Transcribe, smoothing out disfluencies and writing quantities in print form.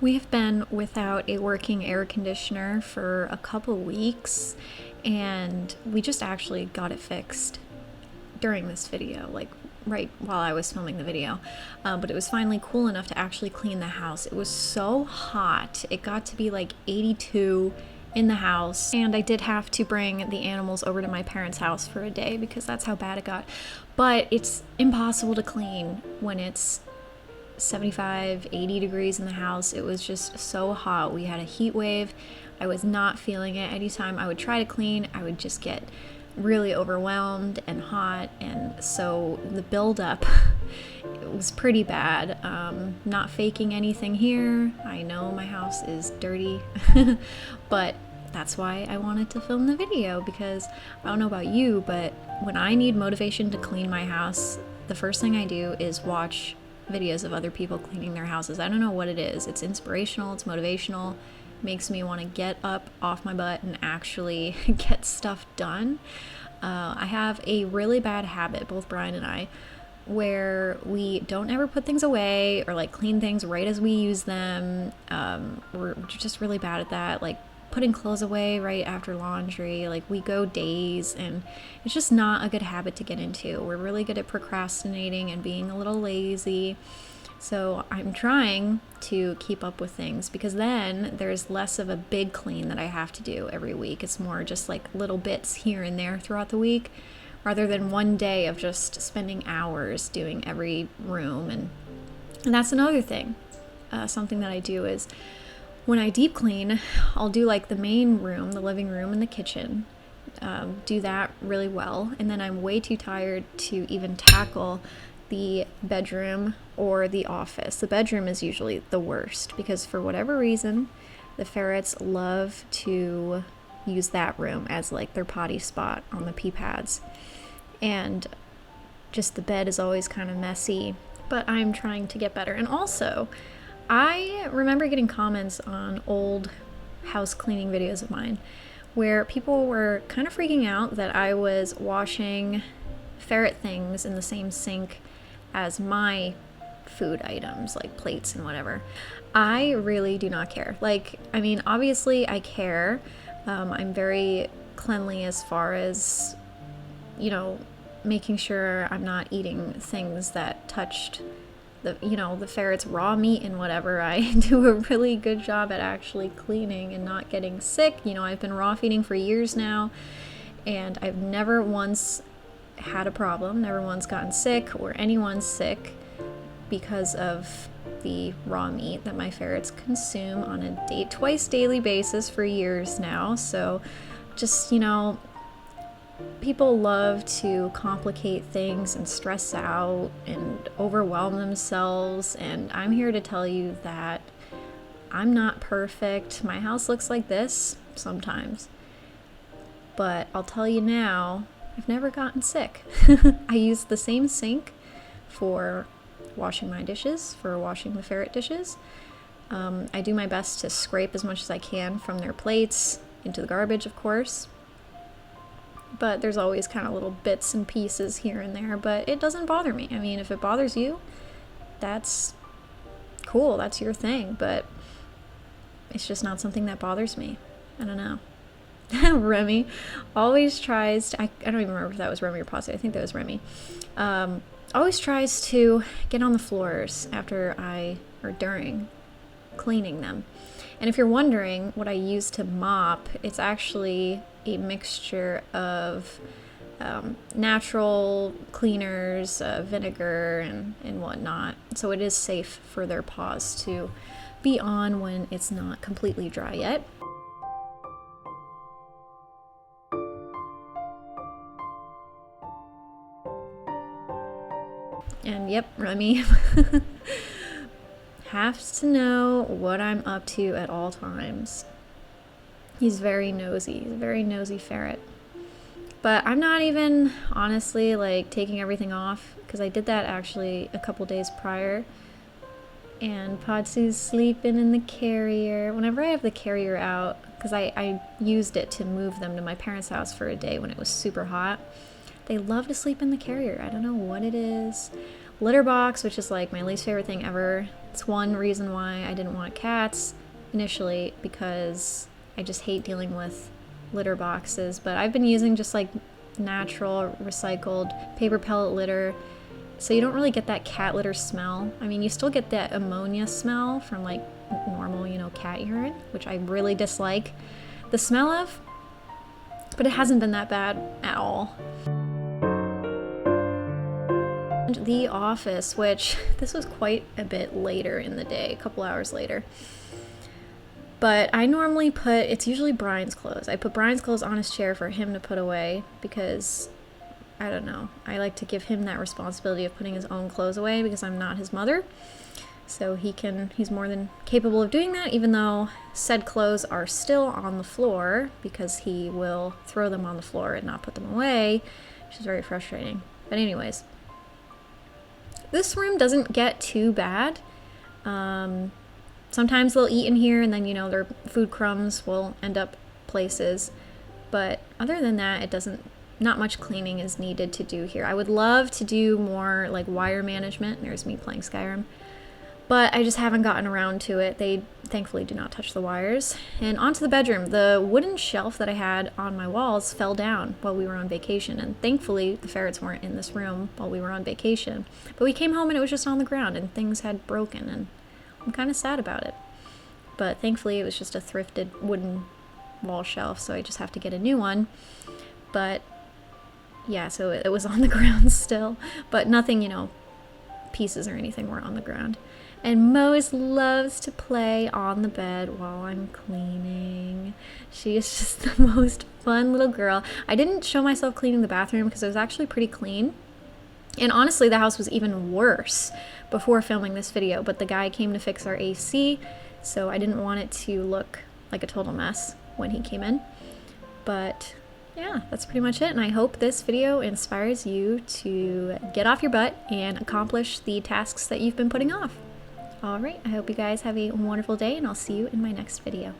We have been without a working air conditioner for a couple weeks, and we just actually got it fixed during this video, like right while I was filming the video. But it was finally cool enough to actually clean the house. It was so hot. It got to be like 82 in the house, and I did have to bring the animals over to my parents' house for a day because that's how bad it got. But it's impossible to clean when it's 75, 80 degrees in the house. It was just so hot. We had a heat wave. I was not feeling it. Anytime I would try to clean, I would just get really overwhelmed and hot, and so the buildup it was pretty bad. Not faking anything here. I know my house is dirty, but that's why I wanted to film the video, because I don't know about you, but when I need motivation to clean my house, the first thing I do is watch videos of other people cleaning their houses. I don't know what it is. It's inspirational, it's motivational, makes me want to get up off my butt and actually get stuff done. I have a really bad habit, both Brian and I, where we don't ever put things away or like clean things right as we use them. We're just really bad at that, like putting clothes away right after laundry. Like we go days, and it's just not a good habit to get into. We're really good at procrastinating and being a little lazy. So I'm trying to keep up with things, because then there's less of a big clean that I have to do every week. It's more just like little bits here and there throughout the week, rather than one day of just spending hours doing every room. And that's another thing. Something that I do is when I deep clean, I'll do like the main room, the living room and the kitchen, do that really well. And then I'm way too tired to even tackle the bedroom or the office. The bedroom is usually the worst, because for whatever reason, the ferrets love to use that room as like their potty spot on the pee pads. And just the bed is always kind of messy, but I'm trying to get better. And also, I remember getting comments on old house cleaning videos of mine where people were kind of freaking out that I was washing ferret things in the same sink as my food items, like plates and whatever. I really do not care. Like, I mean, obviously I care. I'm very cleanly as far as, making sure I'm not eating things that touched the ferret's raw meat and whatever. I do a really good job at actually cleaning and not getting sick. I've been raw feeding for years now, and I've never once had a problem, never once gotten sick or anyone sick because of the raw meat that my ferrets consume on a twice daily basis for years now. So just, people love to complicate things and stress out and overwhelm themselves, and I'm here to tell you that I'm not perfect. My house looks like this sometimes, but I'll tell you now, I've never gotten sick. I use the same sink for washing my dishes, for washing the ferret dishes. I do my best to scrape as much as I can from their plates into the garbage, of course. But there's always kind of little bits and pieces here and there, but it doesn't bother me. I mean, if it bothers you, that's cool, that's your thing, but it's just not something that bothers me. I don't know. Remy always tries to, I don't even remember if that was Remy or Posse, I think that was Remy, always tries to get on the floors during cleaning them. And if you're wondering what I use to mop, it's actually a mixture of natural cleaners, vinegar and whatnot. So it is safe for their paws to be on when it's not completely dry yet. And yep, Remy has to know what I'm up to at all times. He's very nosy. He's a very nosy ferret. But I'm not even, honestly, like taking everything off, because I did that actually a couple days prior. And Podsu's sleeping in the carrier. Whenever I have the carrier out, because I used it to move them to my parents' house for a day when it was super hot, they love to sleep in the carrier. I don't know what it is. Litter box, which is like my least favorite thing ever. It's one reason why I didn't want cats initially, because I just hate dealing with litter boxes. But I've been using just like natural recycled paper pellet litter, so you don't really get that cat litter smell. I mean, you still get that ammonia smell from like normal, you know, cat urine, which I really dislike the smell of, but it hasn't been that bad at all. And the office, which this was quite a bit later in the day, a couple hours later. But I normally it's usually Brian's clothes. I put Brian's clothes on his chair for him to put away because, I don't know, I like to give him that responsibility of putting his own clothes away because I'm not his mother. So he's more than capable of doing that, even though said clothes are still on the floor because he will throw them on the floor and not put them away, which is very frustrating. But anyways, this room doesn't get too bad. Sometimes they'll eat in here and then, you know, their food crumbs will end up places. But other than that, not much cleaning is needed to do here. I would love to do more like wire management. There's me playing Skyrim. But I just haven't gotten around to it. They thankfully do not touch the wires. And onto the bedroom. The wooden shelf that I had on my walls fell down while we were on vacation. And thankfully, the ferrets weren't in this room while we were on vacation. But we came home and it was just on the ground and things had broken. And I'm kind of sad about it. But thankfully, it was just a thrifted wooden wall shelf, so I just have to get a new one. But yeah, so it was on the ground still. But nothing, you know, pieces or anything were on the ground. And Mose loves to play on the bed while I'm cleaning. She is just the most fun little girl. I didn't show myself cleaning the bathroom because it was actually pretty clean. And honestly, the house was even worse before filming this video, but the guy came to fix our AC, so I didn't want it to look like a total mess when he came in. But yeah, that's pretty much it, and I hope this video inspires you to get off your butt and accomplish the tasks that you've been putting off. Alright, I hope you guys have a wonderful day, and I'll see you in my next video.